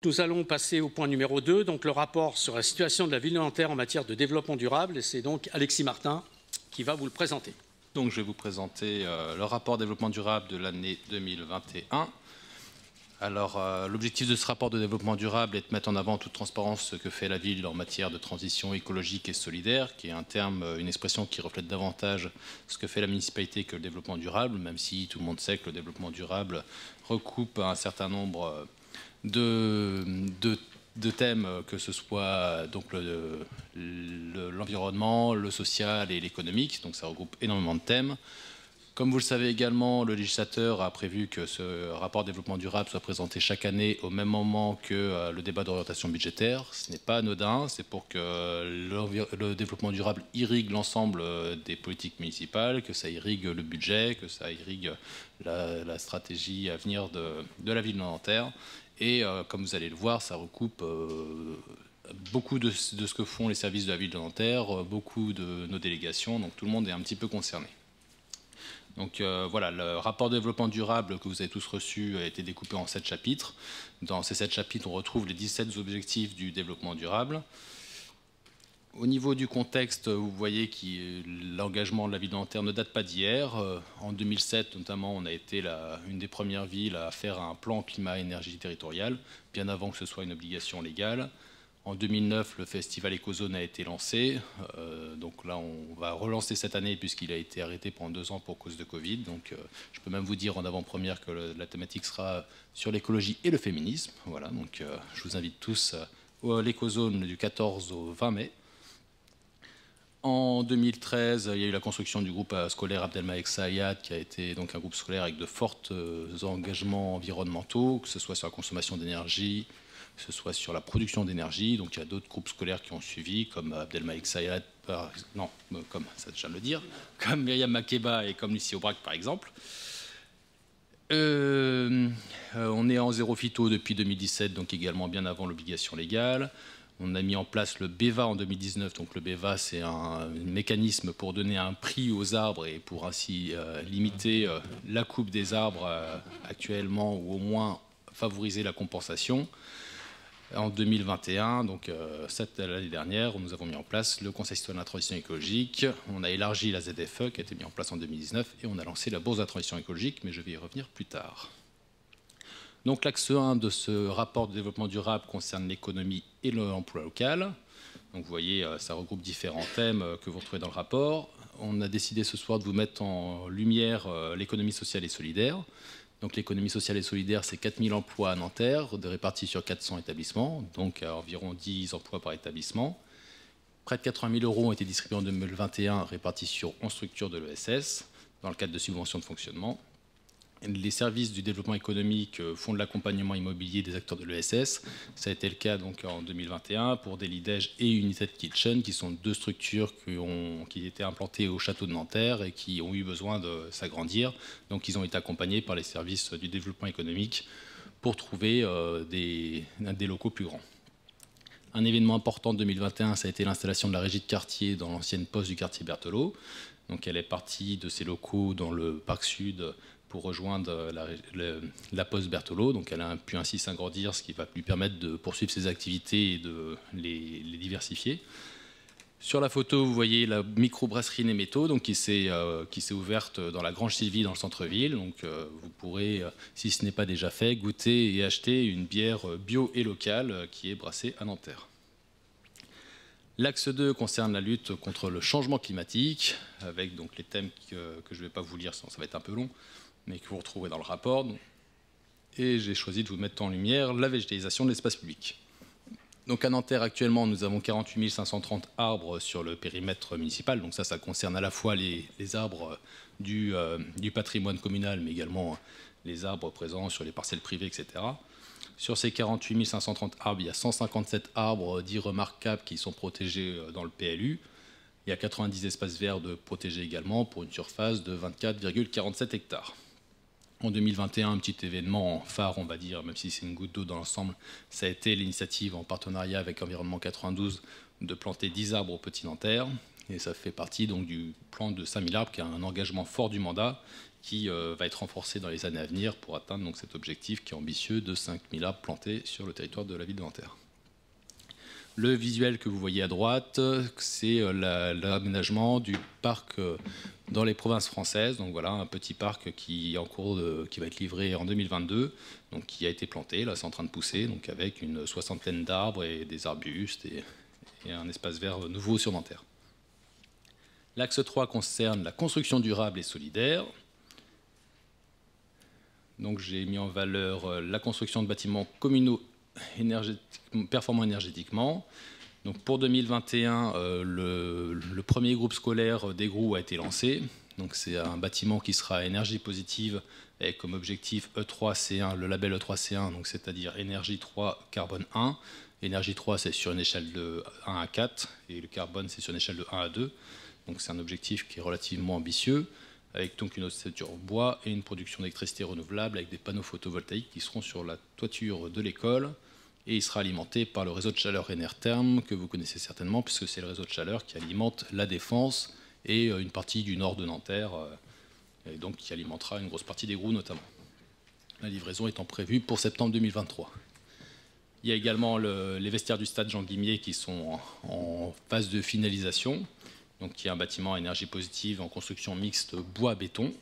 nous allons passer au point numéro 2, donc le rapport sur la situation de la ville de Nanterre en matière de développement durable. Et c'est donc Alexis Martin qui va vous le présenter. Donc je vais vous présenter le rapport développement durable de l'année 2021. Alors l'objectif de ce rapport de développement durable est de mettre en avant en toute transparence ce que fait la ville en matière de transition écologique et solidaire, qui est un terme, une expression qui reflète davantage ce que fait la municipalité que le développement durable, même si tout le monde sait que le développement durable recoupe un certain nombre de thèmes, que ce soit donc l'environnement, le social et l'économique, donc ça regroupe énormément de thèmes. Comme vous le savez également, le législateur a prévu que ce rapport développement durable soit présenté chaque année au même moment que le débat d'orientation budgétaire. Ce n'est pas anodin, c'est pour que le développement durable irrigue l'ensemble des politiques municipales, que ça irrigue le budget, que ça irrigue la stratégie à venir de la ville de Nanterre. Et comme vous allez le voir, ça recoupe beaucoup de ce que font les services de la ville de Nanterre, beaucoup de nos délégations, donc tout le monde est un petit peu concerné. Donc voilà, le rapport de développement durable que vous avez tous reçu a été découpé en 7 chapitres. Dans ces 7 chapitres, on retrouve les 17 objectifs du développement durable. Au niveau du contexte, vous voyez que l'engagement de la ville de Nanterre ne date pas d'hier. En 2007, notamment, on a été une des premières villes à faire un plan climat-énergie territorial, bien avant que ce soit une obligation légale. En 2009, le festival Ecozone a été lancé. Donc là, on va relancer cette année puisqu'il a été arrêté pendant 2 ans pour cause de Covid. Donc je peux même vous dire en avant-première que la thématique sera sur l'écologie et le féminisme. Voilà, donc je vous invite tous à l'Ecozone du 14 au 20 mai. En 2013, il y a eu la construction du groupe scolaire Abdelmalek Sayad, qui a été donc un groupe scolaire avec de forts engagements environnementaux, que ce soit sur la consommation d'énergie, que ce soit sur la production d'énergie. Donc il y a d'autres groupes scolaires qui ont suivi, comme Abdelmalek Sayad, comme ça déjà me le dire, comme Myriam Makeba et comme Lucie Aubrac par exemple. On est en zéro phyto depuis 2017, donc également bien avant l'obligation légale. On a mis en place le BEVA en 2019. Donc le BEVA, c'est un mécanisme pour donner un prix aux arbres et pour ainsi limiter la coupe des arbres actuellement, ou au moins favoriser la compensation. En 2021, donc l'année dernière, nous avons mis en place le Conseil citoyen de la transition écologique. On a élargi la ZFE qui a été mise en place en 2019 et on a lancé la bourse de la transition écologique, mais je vais y revenir plus tard. Donc l'axe 1 de ce rapport de développement durable concerne l'économie et l'emploi local. Donc vous voyez, ça regroupe différents thèmes que vous retrouvez dans le rapport. On a décidé ce soir de vous mettre en lumière l'économie sociale et solidaire. Donc l'économie sociale et solidaire, c'est 4000 emplois à Nanterre, répartis sur 400 établissements, donc à environ 10 emplois par établissement. Près de 80 000 € ont été distribués en 2021, répartis sur 11 structures de l'ESS, dans le cadre de subventions de fonctionnement. Les services du développement économique font de l'accompagnement immobilier des acteurs de l'ESS. Ça a été le cas donc en 2021 pour Delidej et United Kitchen, qui sont 2 structures qui étaient implantées au château de Nanterre et qui ont eu besoin de s'agrandir. Donc ils ont été accompagnés par les services du développement économique pour trouver des locaux plus grands. Un événement important de 2021, ça a été l'installation de la régie de quartier dans l'ancienne poste du quartier Berthelot. Donc elle est partie de ses locaux dans le parc sud pour rejoindre la poste Berthelot. Donc elle a pu ainsi s'agrandir, ce qui va lui permettre de poursuivre ses activités et de les diversifier. Sur la photo, vous voyez la microbrasserie Nemetto, donc qui s'est ouverte dans la Grange Sylvie dans le centre-ville. Donc vous pourrez, si ce n'est pas déjà fait, goûter et acheter une bière bio et locale qui est brassée à Nanterre. L'axe 2 concerne la lutte contre le changement climatique, avec donc les thèmes que je ne vais pas vous lire, sinon ça va être un peu long, mais que vous retrouverez dans le rapport. Et j'ai choisi de vous mettre en lumière la végétalisation de l'espace public. Donc à Nanterre, actuellement, nous avons 48 530 arbres sur le périmètre municipal. Donc ça concerne à la fois les arbres du patrimoine communal, mais également les arbres présents sur les parcelles privées, etc. Sur ces 48 530 arbres, il y a 157 arbres dits remarquables qui sont protégés dans le PLU. Il y a 90 espaces verts de protégés également pour une surface de 24,47 hectares. En 2021, un petit événement phare, on va dire, même si c'est une goutte d'eau dans l'ensemble, ça a été l'initiative en partenariat avec Environnement 92 de planter 10 arbres au Petit Nanterre. Et ça fait partie donc du plan de 5000 arbres, qui est un engagement fort du mandat, qui va être renforcé dans les années à venir pour atteindre donc cet objectif qui est ambitieux de 5000 arbres plantés sur le territoire de la ville de Nanterre. Le visuel que vous voyez à droite, c'est l'aménagement du parc dans les provinces françaises. Donc voilà, un petit parc qui est en cours qui va être livré en 2022, donc qui a été planté, là c'est en train de pousser, donc avec une soixantaine d'arbres et des arbustes et un espace vert nouveau sur Nanterre. L'axe 3 concerne la construction durable et solidaire. Donc j'ai mis en valeur la construction de bâtiments communaux performants énergétiquement. Donc pour 2021, le premier groupe scolaire d'Aigroux a été lancé. Donc c'est un bâtiment qui sera à énergie positive avec comme objectif E3C1, le label E3C1, donc c'est-à-dire énergie 3, carbone 1. Énergie 3, c'est sur une échelle de 1 à 4 et le carbone, c'est sur une échelle de 1 à 2. Donc c'est un objectif qui est relativement ambitieux, avec donc une ossature en bois et une production d'électricité renouvelable avec des panneaux photovoltaïques qui seront sur la toiture de l'école. Et il sera alimenté par le réseau de chaleur Enertherm, que vous connaissez certainement, puisque c'est le réseau de chaleur qui alimente la Défense et une partie du nord de Nanterre, et donc qui alimentera une grosse partie d'Aigroux notamment. La livraison étant prévue pour septembre 2023. Il y a également les vestiaires du stade Jean Guimier qui sont en phase de finalisation, donc qui est un bâtiment à énergie positive en construction mixte bois-béton.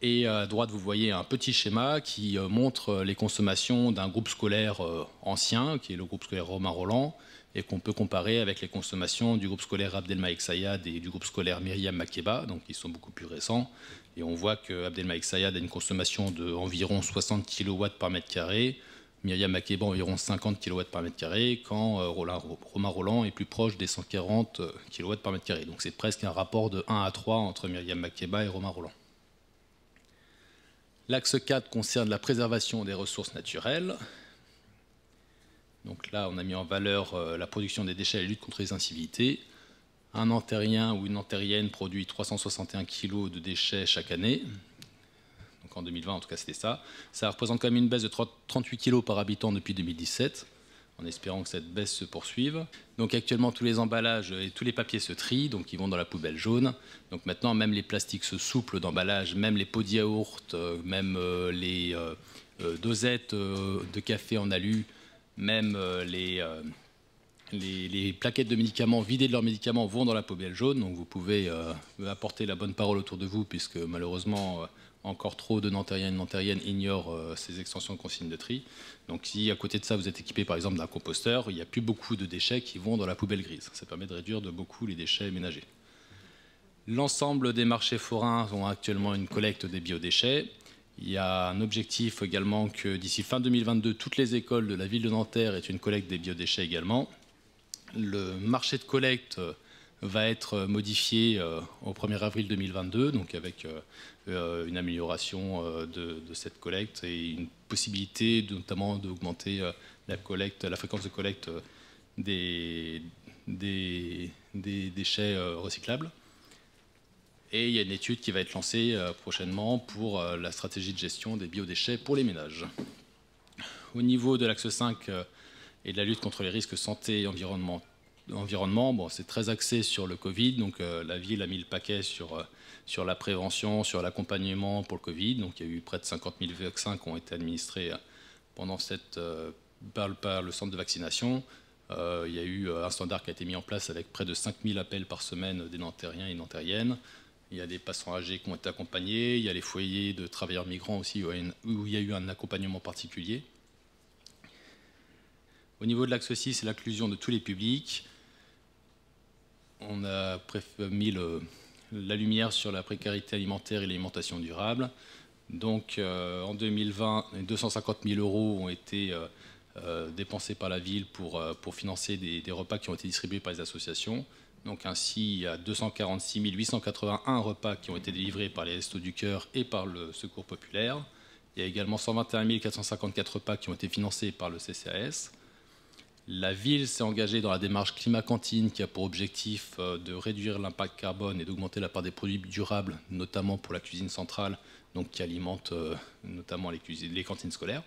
Et à droite, vous voyez un petit schéma qui montre les consommations d'un groupe scolaire ancien, qui est le groupe scolaire Romain Roland, et qu'on peut comparer avec les consommations du groupe scolaire Abdelmalek Sayad et du groupe scolaire Myriam Makeba, donc ils sont beaucoup plus récents. Et on voit que Abdelmalek Sayad a une consommation d'environ 60 kW par mètre carré, Myriam Makeba environ 50 kW par mètre carré, quand Romain Roland est plus proche des 140 kW par mètre carré. Donc c'est presque un rapport de 1 à 3 entre Myriam Makeba et Romain Roland. L'axe 4 concerne la préservation des ressources naturelles. Donc là, on a mis en valeur la production des déchets et la lutte contre les incivilités. Un Nantérien ou une Nantérienne produit 361 kg de déchets chaque année. Donc en 2020, en tout cas, c'était ça. Ça représente quand même une baisse de 38 kg par habitant depuis 2017, en espérant que cette baisse se poursuive. Donc actuellement, tous les emballages et tous les papiers se trient, donc ils vont dans la poubelle jaune. Donc maintenant, même les plastiques souples d'emballage, même les pots de yaourt, même les dosettes de café en alu, même les plaquettes de médicaments vidées de leurs médicaments vont dans la poubelle jaune. Donc vous pouvez apporter la bonne parole autour de vous, puisque malheureusement, encore trop de Nantériens et de Nantériennes ignorent ces extensions de consignes de tri. Donc si à côté de ça, vous êtes équipé par exemple d'un composteur, il n'y a plus beaucoup de déchets qui vont dans la poubelle grise. Ça permet de réduire de beaucoup les déchets ménagers. L'ensemble des marchés forains ont actuellement une collecte des biodéchets. Il y a un objectif également que d'ici fin 2022, toutes les écoles de la ville de Nanterre aient une collecte des biodéchets également. Le marché de collecte va être modifié au 1er avril 2022, donc avec une amélioration de cette collecte et une possibilité notamment d'augmenter la fréquence de collecte des déchets recyclables. Et il y a une étude qui va être lancée prochainement pour la stratégie de gestion des biodéchets pour les ménages. Au niveau de l'axe 5 et de la lutte contre les risques santé et environnement, bon, c'est très axé sur le Covid. Donc la ville a mis le paquet sur la prévention, sur l'accompagnement pour le Covid. Donc il y a eu près de 50 000 vaccins qui ont été administrés pendant par le centre de vaccination. Il y a eu un standard qui a été mis en place avec près de 5 000 appels par semaine des Nantériens et Nantériennes. Il y a des patients âgés qui ont été accompagnés. Il y a les foyers de travailleurs migrants aussi où il y a eu un accompagnement particulier. Au niveau de l'axe 6, c'est l'inclusion de tous les publics. On a mis la lumière sur la précarité alimentaire et l'alimentation durable. Donc en 2020, 250 000 € ont été dépensés par la ville pour financer des repas qui ont été distribués par les associations. Donc ainsi, il y a 246 881 repas qui ont été délivrés par les Restos du Cœur et par le Secours populaire. Il y a également 121 454 repas qui ont été financés par le CCAS. La ville s'est engagée dans la démarche Climat Cantine qui a pour objectif de réduire l'impact carbone et d'augmenter la part des produits durables, notamment pour la cuisine centrale, donc qui alimente notamment les cantines scolaires.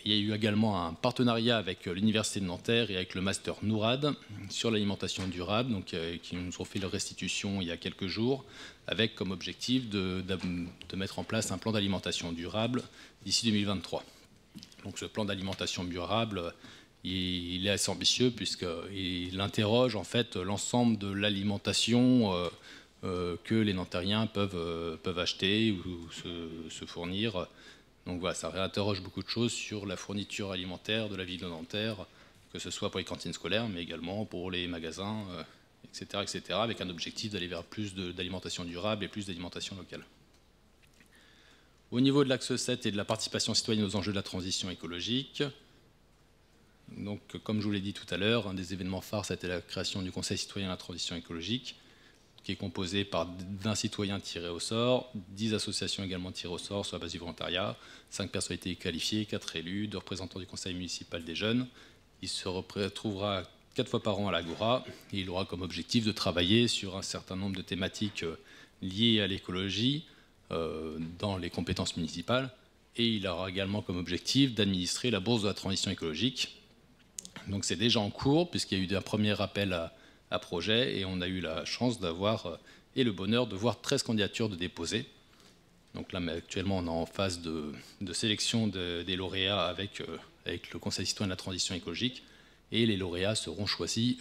Il y a eu également un partenariat avec l'Université de Nanterre et avec le Master Nourad sur l'alimentation durable, donc, qui nous ont fait leur restitution il y a quelques jours, avec comme objectif de mettre en place un plan d'alimentation durable d'ici 2023. Donc ce plan d'alimentation durable, il est assez ambitieux puisqu'il interroge en fait l'ensemble de l'alimentation que les Nantériens peuvent acheter ou se fournir. Donc voilà, ça réinterroge beaucoup de choses sur la fourniture alimentaire de la ville de Nanterre, que ce soit pour les cantines scolaires, mais également pour les magasins, etc., avec un objectif d'aller vers plus d'alimentation durable et plus d'alimentation locale. Au niveau de l'axe 7 et de la participation citoyenne aux enjeux de la transition écologique, donc, comme je vous l'ai dit tout à l'heure, un des événements phares, c'était la création du Conseil citoyen à la transition écologique, qui est composé par 20 citoyens tirés au sort, 10 associations également tirées au sort sur la base du volontariat, 5 personnalités qualifiées, 4 élus, 2 représentants du conseil municipal des jeunes. Il se retrouvera 4 fois par an à l'Agora et il aura comme objectif de travailler sur un certain nombre de thématiques liées à l'écologie dans les compétences municipales, et il aura également comme objectif d'administrer la bourse de la transition écologique. Donc c'est déjà en cours puisqu'il y a eu un premier appel à projet et on a eu la chance d'avoir et le bonheur de voir 13 candidatures de déposer. Donc là, mais actuellement, on est en phase de sélection des lauréats avec le Conseil citoyen de la transition écologique, et les lauréats seront choisis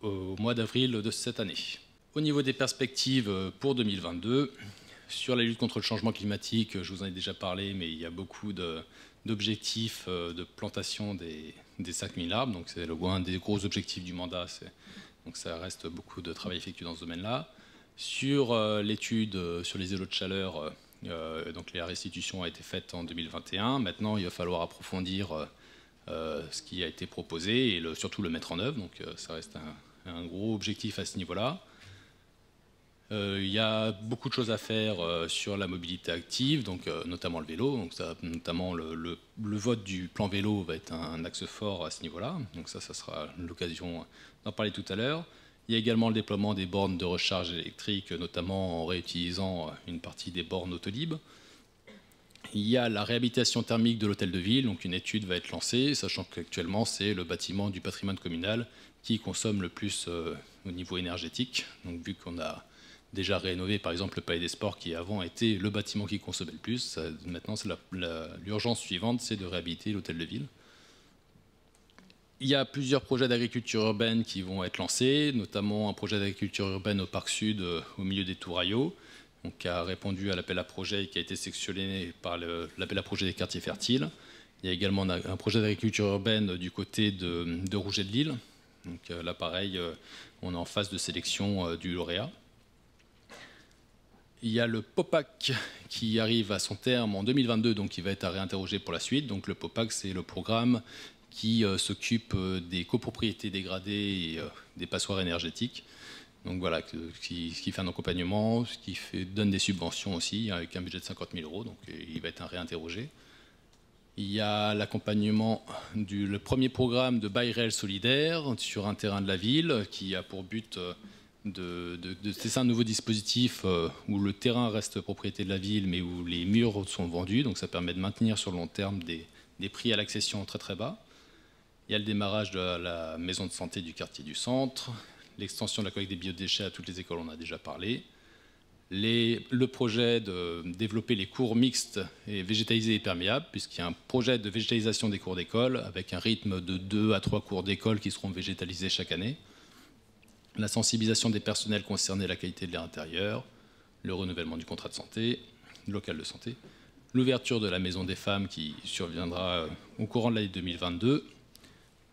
au mois d'avril de cette année. Au niveau des perspectives pour 2022, sur la lutte contre le changement climatique, je vous en ai déjà parlé, mais il y a beaucoup d'objectifs de plantation des 5000 arbres. Donc c'est un des gros objectifs du mandat. Donc ça reste beaucoup de travail effectué dans ce domaine-là. Sur l'étude sur les îlots de chaleur, donc la restitution a été faite en 2021. Maintenant, il va falloir approfondir ce qui a été proposé et surtout le mettre en œuvre. Donc ça reste un gros objectif à ce niveau-là. Il y a beaucoup de choses à faire sur la mobilité active, donc, notamment le vélo. Donc notamment le vote du plan vélo va être un axe fort à ce niveau-là. Donc ça sera l'occasion d'en parler tout à l'heure. Il y a également le déploiement des bornes de recharge électrique, notamment en réutilisant une partie des bornes Autolib. Il y a la réhabilitation thermique de l'hôtel de ville, donc une étude va être lancée, sachant qu'actuellement c'est le bâtiment du patrimoine communal qui consomme le plus au niveau énergétique. Donc vu qu'on a déjà rénové par exemple le Palais des Sports qui avant était le bâtiment qui consommait le plus, maintenant c'est l'urgence suivante, c'est de réhabiliter l'hôtel de ville. Il y a plusieurs projets d'agriculture urbaine qui vont être lancés, notamment un projet d'agriculture urbaine au Parc Sud, au milieu des Touraillots, donc, qui a répondu à l'appel à projet et qui a été sélectionné par l'appel à projet des quartiers fertiles. Il y a également un projet d'agriculture urbaine du côté de Rouget-de-Lille. Donc là, pareil, on est en phase de sélection du lauréat. Il y a le POPAC qui arrive à son terme en 2022, donc il va être à réinterroger pour la suite. Donc le POPAC, c'est le programme qui s'occupe des copropriétés dégradées et des passoires énergétiques. Donc voilà, qui fait un accompagnement, qui donne des subventions aussi, avec un budget de 50 000 €, donc il va être réinterrogé. Il y a l'accompagnement le premier programme de bail réel solidaire sur un terrain de la ville, qui a pour but de tester un nouveau dispositif où le terrain reste propriété de la ville, mais où les murs sont vendus. Donc ça permet de maintenir sur le long terme des prix à l'accession très très bas. Il y a le démarrage de la maison de santé du quartier du centre, l'extension de la collecte des biodéchets à toutes les écoles, on en a déjà parlé. Le projet de développer les cours mixtes et végétalisés et perméables, puisqu'il y a un projet de végétalisation des cours d'école avec un rythme de 2 à 3 cours d'école qui seront végétalisés chaque année. La sensibilisation des personnels concernés à la qualité de l'air intérieur, le renouvellement du contrat de santé, local de santé, l'ouverture de la maison des femmes qui surviendra au courant de l'année 2022,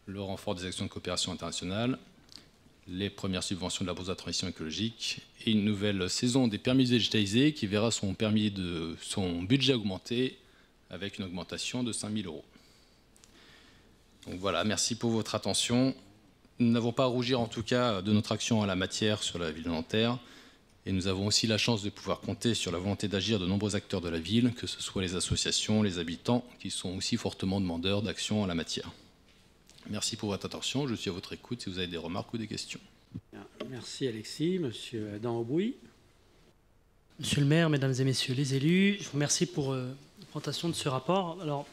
le renfort des actions de coopération internationale, les premières subventions de la bourse de la transition écologique et une nouvelle saison des permis végétalisés qui verra son budget augmenter avec une augmentation de 5 000 €. Donc voilà, merci pour votre attention. Nous n'avons pas à rougir en tout cas de notre action en la matière sur la ville de Nanterre, et nous avons aussi la chance de pouvoir compter sur la volonté d'agir de nombreux acteurs de la ville, que ce soit les associations, les habitants, qui sont aussi fortement demandeurs d'action en la matière. Merci pour votre attention, je suis à votre écoute si vous avez des remarques ou des questions. Merci Alexis. Monsieur Adam Aubouy. Monsieur le maire, mesdames et messieurs les élus, je vous remercie pour la présentation de ce rapport. Alors,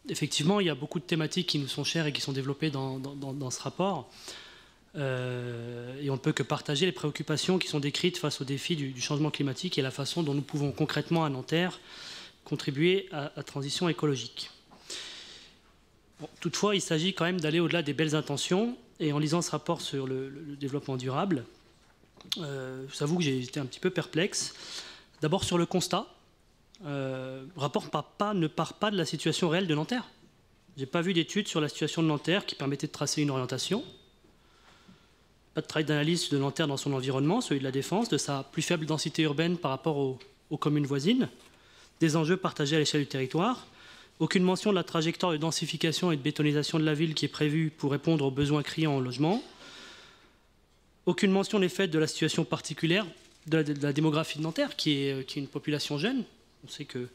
effectivement, il y a beaucoup de thématiques qui nous sont chères et qui sont développées dans ce rapport. Et on ne peut que partager les préoccupations qui sont décrites face aux défis du changement climatique et la façon dont nous pouvons concrètement à Nanterre contribuer à la transition écologique. Bon, toutefois, il s'agit quand même d'aller au-delà des belles intentions. Et en lisant ce rapport sur le développement durable, j'avoue que j'ai été un petit peu perplexe. D'abord sur le constat. Le rapport ne part pas de la situation réelle de Nanterre. Je n'ai pas vu d'études sur la situation de Nanterre qui permettait de tracer une orientation. Pas de travail d'analyse de Nanterre dans son environnement, celui de la Défense, de sa plus faible densité urbaine par rapport aux communes voisines, des enjeux partagés à l'échelle du territoire, aucune mention de la trajectoire de densification et de bétonisation de la ville qui est prévue pour répondre aux besoins criants en logement, aucune mention des faits de la situation particulière de la démographie de Nanterre, qui est une population jeune. On sait que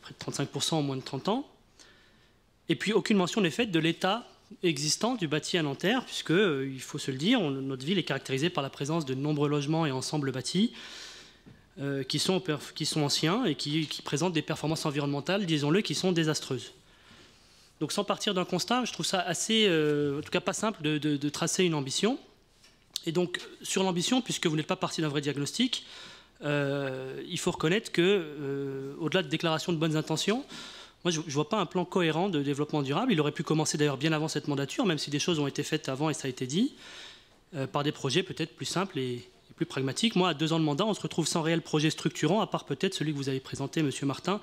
près de 35% ont moins de 30 ans. Et puis aucune mention des faits de l'état existant du bâti à Nanterre, puisque, il faut se le dire, notre ville est caractérisée par la présence de nombreux logements et ensembles bâtis qui sont anciens et qui présentent des performances environnementales, disons-le, qui sont désastreuses. Donc sans partir d'un constat, je trouve ça assez, en tout cas pas simple, de tracer une ambition. Et donc sur l'ambition, puisque vous n'êtes pas parti d'un vrai diagnostic, il faut reconnaître que, au-delà de déclarations de bonnes intentions, moi, je ne vois pas un plan cohérent de développement durable. Il aurait pu commencer d'ailleurs bien avant cette mandature, même si des choses ont été faites avant et ça a été dit, par des projets peut-être plus simples et plus pragmatiques. Moi, à 2 ans de mandat, on se retrouve sans réel projet structurant, à part peut-être celui que vous avez présenté, M. Martin,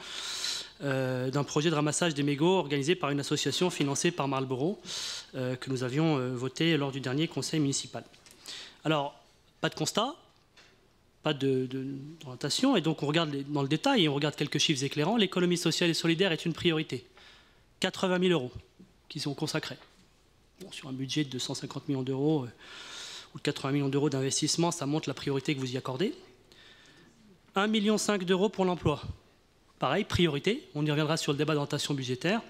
d'un projet de ramassage des mégots organisé par une association financée par Marlborough, que nous avions voté lors du dernier conseil municipal. Alors, pas de constat, pas d'orientation, et donc on regarde dans le détail et on regarde quelques chiffres éclairants. L'économie sociale et solidaire est une priorité. 80 000 € qui sont consacrés. Bon, sur un budget de 150 millions d'euros ou de 80 millions d'euros d'investissement, ça montre la priorité que vous y accordez. 1,5 million d'euros pour l'emploi. Pareil, priorité. On y reviendra sur le débat d'orientation budgétaire.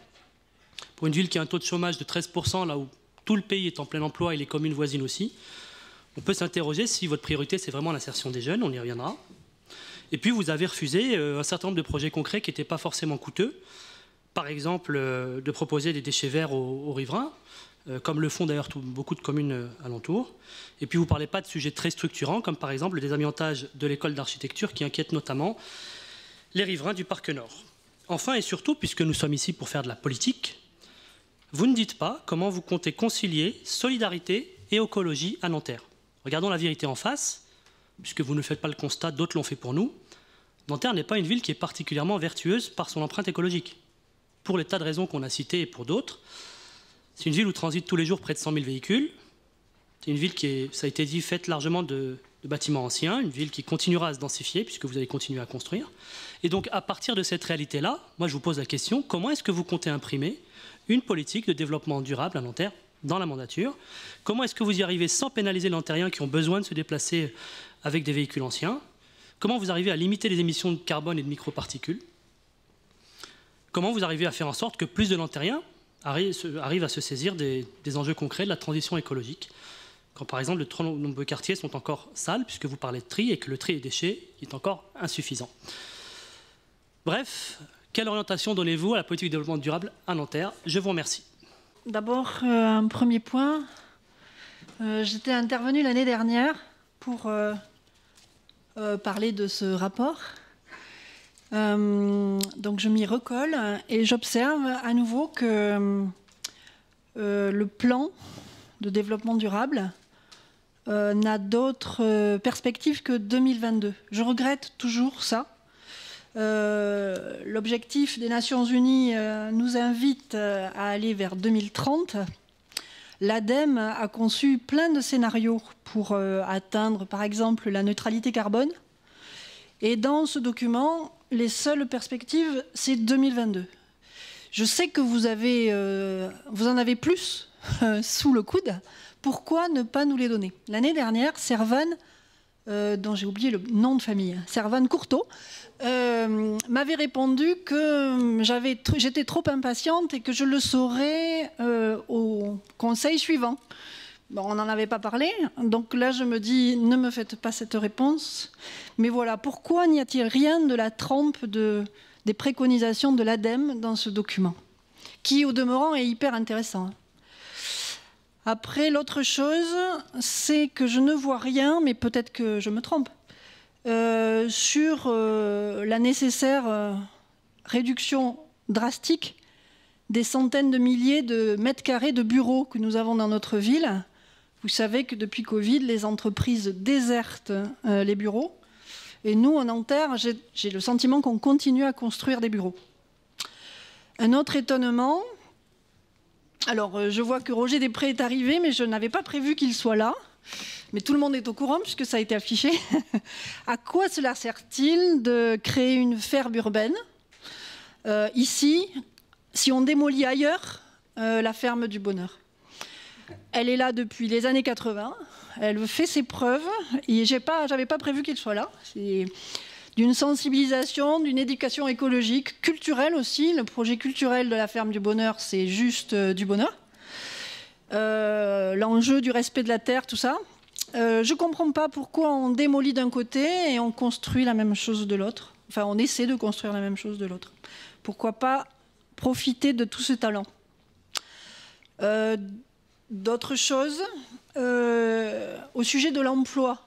Pour une ville qui a un taux de chômage de 13%, là où tout le pays est en plein emploi et les communes voisines aussi, on peut s'interroger si votre priorité, c'est vraiment l'insertion des jeunes, on y reviendra. Et puis, vous avez refusé un certain nombre de projets concrets qui n'étaient pas forcément coûteux. Par exemple, de proposer des déchets verts aux riverains, comme le font d'ailleurs beaucoup de communes alentours. Et puis, vous ne parlez pas de sujets très structurants, comme par exemple le désamiantage de l'école d'architecture qui inquiète notamment les riverains du Parc Nord. Enfin et surtout, puisque nous sommes ici pour faire de la politique, vous ne dites pas comment vous comptez concilier solidarité et écologie à Nanterre. Regardons la vérité en face, puisque vous ne faites pas le constat, d'autres l'ont fait pour nous. Nanterre n'est pas une ville qui est particulièrement vertueuse par son empreinte écologique. Pour les tas de raisons qu'on a citées et pour d'autres. C'est une ville où transitent tous les jours près de 100 000 véhicules. C'est une ville qui est, ça a été dit, faite largement de bâtiments anciens, une ville qui continuera à se densifier, puisque vous allez continuer à construire. Et donc, à partir de cette réalité-là, moi je vous pose la question, comment est-ce que vous comptez imprimer une politique de développement durable à Nanterre dans la mandature? Comment est-ce que vous y arrivez sans pénaliser les Nantériens qui ont besoin de se déplacer avec des véhicules anciens? Comment vous arrivez à limiter les émissions de carbone et de microparticules? Comment vous arrivez à faire en sorte que plus de Nantériens arrivent à se saisir des enjeux concrets de la transition écologique? Quand par exemple de trop nombreux quartiers sont encore sales, puisque vous parlez de tri et que le tri des déchets est encore insuffisant. Bref, quelle orientation donnez-vous à la politique de développement durable à Nanterre? Je vous remercie. D'abord, un premier point. J'étais intervenue l'année dernière pour parler de ce rapport. Donc je m'y recolle et j'observe à nouveau que le plan de développement durable n'a d'autres perspectives que 2022. Je regrette toujours ça. L'objectif des Nations Unies nous invite à aller vers 2030. L'ADEME a conçu plein de scénarios pour atteindre, par exemple, la neutralité carbone. Et dans ce document, les seules perspectives, c'est 2022. Je sais que vous en avez plus sous le coude. Pourquoi ne pas nous les donner? L'année dernière, Servane, dont j'ai oublié le nom de famille, Servane Courteau, m'avait répondu que j'étais trop impatiente et que je le saurais au conseil suivant. Bon, on n'en avait pas parlé, donc là je me dis, ne me faites pas cette réponse. Mais voilà, pourquoi n'y a-t-il rien de la trempe des préconisations de l'ADEME dans ce document? qui au demeurant est hyper intéressant. Après, l'autre chose, c'est que je ne vois rien, mais peut-être que je me trompe, sur la nécessaire réduction drastique des centaines de milliers de mètres carrés de bureaux que nous avons dans notre ville. Vous savez que depuis Covid, les entreprises désertent les bureaux. Et nous, en Nanterre, j'ai le sentiment qu'on continue à construire des bureaux. Un autre étonnement, alors je vois que Roger Després est arrivé, mais je n'avais pas prévu qu'il soit là. Mais tout le monde est au courant puisque ça a été affiché. À quoi cela sert-il de créer une ferme urbaine ici, si on démolit ailleurs la ferme du Bonheur? Elle est là depuis les années 80, elle fait ses preuves, et j'avais pas prévu qu'il soit là. C'est d'une sensibilisation, d'une éducation écologique, culturelle aussi. Le projet culturel de la ferme du Bonheur, c'est juste du bonheur. L'enjeu du respect de la terre, tout ça. Je ne comprends pas pourquoi on démolit d'un côté et on construit la même chose de l'autre. Enfin, on essaie de construire la même chose de l'autre. Pourquoi pas profiter de tout ce talent? D'autres choses, au sujet de l'emploi.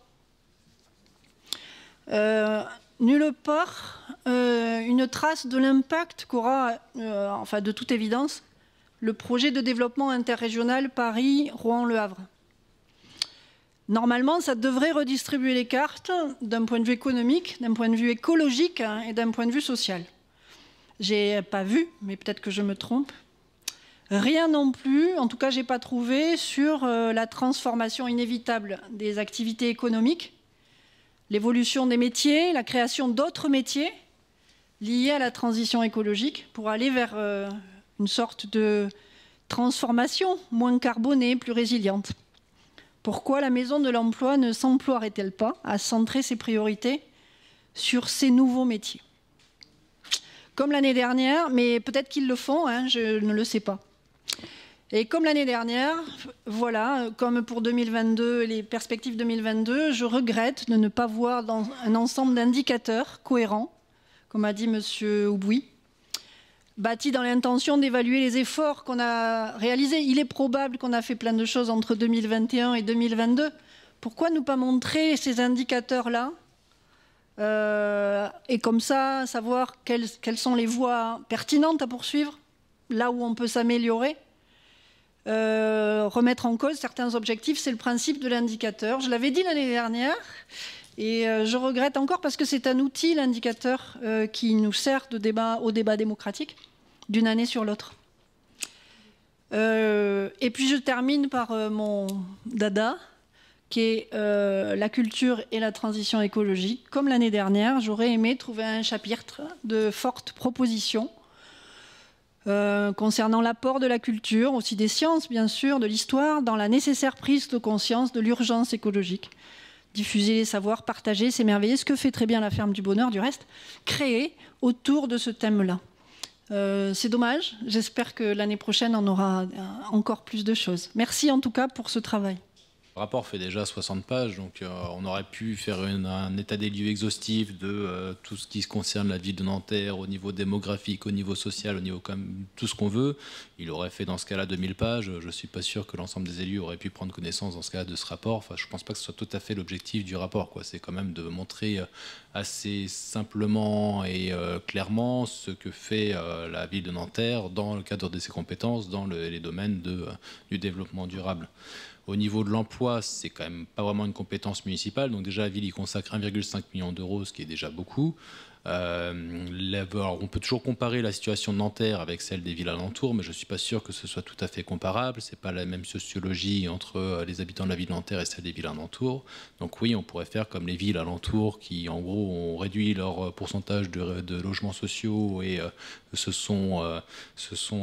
Nulle part une trace de l'impact qu'aura, enfin de toute évidence, le projet de développement interrégional Paris-Rouen-Le Havre. Normalement, ça devrait redistribuer les cartes d'un point de vue économique, d'un point de vue écologique et d'un point de vue social. J'ai pas vu, mais peut-être que je me trompe. Rien non plus, en tout cas, j'ai pas trouvé sur la transformation inévitable des activités économiques, l'évolution des métiers, la création d'autres métiers liés à la transition écologique pour aller vers une sorte de transformation moins carbonée, plus résiliente. Pourquoi la Maison de l'Emploi ne s'emploierait-elle pas à centrer ses priorités sur ces nouveaux métiers? Comme l'année dernière, mais peut-être qu'ils le font, hein, je ne le sais pas. Et comme l'année dernière, voilà, comme pour 2022, les perspectives 2022, je regrette de ne pas voir dans un ensemble d'indicateurs cohérents, comme a dit M. Houboui, bâtis dans l'intention d'évaluer les efforts qu'on a réalisés. Il est probable qu'on a fait plein de choses entre 2021 et 2022. Pourquoi ne pas montrer ces indicateurs-là et comme ça, savoir quelles sont les voies pertinentes à poursuivre, là où on peut s'améliorer, remettre en cause certains objectifs, c'est le principe de l'indicateur. Je l'avais dit l'année dernière, et je regrette encore parce que c'est un outil, l'indicateur, qui nous sert au débat démocratique d'une année sur l'autre. Et puis je termine par mon dada, qui est la culture et la transition écologique. Comme l'année dernière, j'aurais aimé trouver un chapitre de fortes propositions concernant l'apport de la culture, aussi des sciences bien sûr, de l'histoire, dans la nécessaire prise de conscience de l'urgence écologique. Diffuser les savoirs, partager, s'émerveiller, ce que fait très bien la ferme du Bonheur du reste, créer autour de ce thème-là. C'est dommage, j'espère que l'année prochaine on aura encore plus de choses. Merci en tout cas pour ce travail. Le rapport fait déjà 60 pages, donc on aurait pu faire un état des lieux exhaustif de tout ce qui concerne la ville de Nanterre au niveau démographique, au niveau social, au niveau comme tout ce qu'on veut. Il aurait fait dans ce cas-là 2000 pages. Je ne suis pas sûr que l'ensemble des élus auraient pu prendre connaissance dans ce cas-là de ce rapport. Enfin, je ne pense pas que ce soit tout à fait l'objectif du rapport, quoi. C'est quand même de montrer assez simplement et clairement ce que fait la ville de Nanterre dans le cadre de ses compétences, dans les domaines du développement durable. Au niveau de l'emploi, c'est quand même pas vraiment une compétence municipale. Donc déjà, la ville y consacre 1,5 million d'euros, ce qui est déjà beaucoup. Alors, on peut toujours comparer la situation de Nanterre avec celle des villes alentours, mais je ne suis pas sûr que ce soit tout à fait comparable. Ce n'est pas la même sociologie entre les habitants de la ville de Nanterre et celle des villes alentours. Donc oui, on pourrait faire comme les villes alentours qui, en gros, ont réduit leur pourcentage de logements sociaux et se sont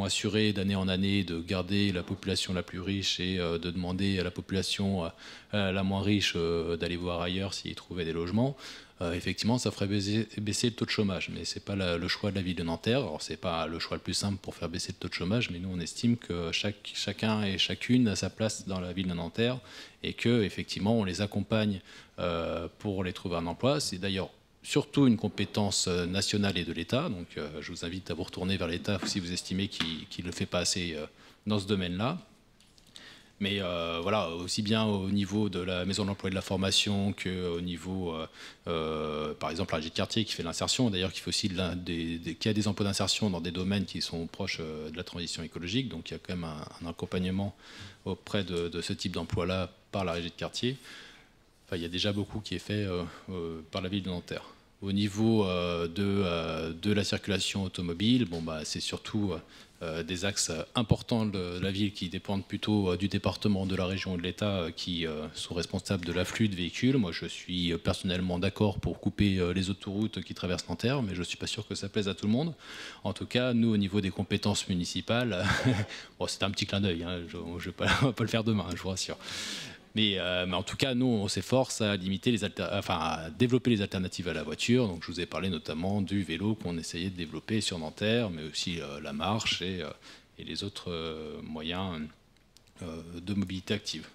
assurés d'année en année de garder la population la plus riche et de demander à la population la moins riche d'aller voir ailleurs s'ils trouvaient des logements. Effectivement, ça ferait baisser le taux de chômage, mais ce n'est pas le choix de la ville de Nanterre. Alors, ce n'est pas le choix le plus simple pour faire baisser le taux de chômage, mais nous, on estime que chacun et chacune a sa place dans la ville de Nanterre et qu'effectivement, on les accompagne pour les trouver un emploi. C'est d'ailleurs surtout une compétence nationale et de l'État. Donc je vous invite à vous retourner vers l'État si vous estimez qu'il ne le fait pas assez dans ce domaine-là. Mais voilà, aussi bien au niveau de la maison de l'emploi et de la formation qu'au niveau, par exemple, la régie de quartier qui fait l'insertion, d'ailleurs qui fait aussi qui a des emplois d'insertion dans des domaines qui sont proches de la transition écologique. Donc il y a quand même un accompagnement auprès de ce type d'emploi-là par la régie de quartier. Enfin, il y a déjà beaucoup qui est fait par la ville de Nanterre. Au niveau de la circulation automobile, bon, bah, c'est surtout des axes importants de la ville qui dépendent plutôt du département, de la région et de l'État qui sont responsables de l'afflux de véhicules. Moi, je suis personnellement d'accord pour couper les autoroutes qui traversent Nanterre, mais je ne suis pas sûr que ça plaise à tout le monde. En tout cas, nous, au niveau des compétences municipales, bon, c'est un petit clin d'œil, hein, on ne va pas le faire demain, je vous rassure. Mais en tout cas, nous, on s'efforce à limiter à développer les alternatives à la voiture. Donc, je vous ai parlé notamment du vélo qu'on essayait de développer sur Nanterre, mais aussi la marche et les autres moyens de mobilité active.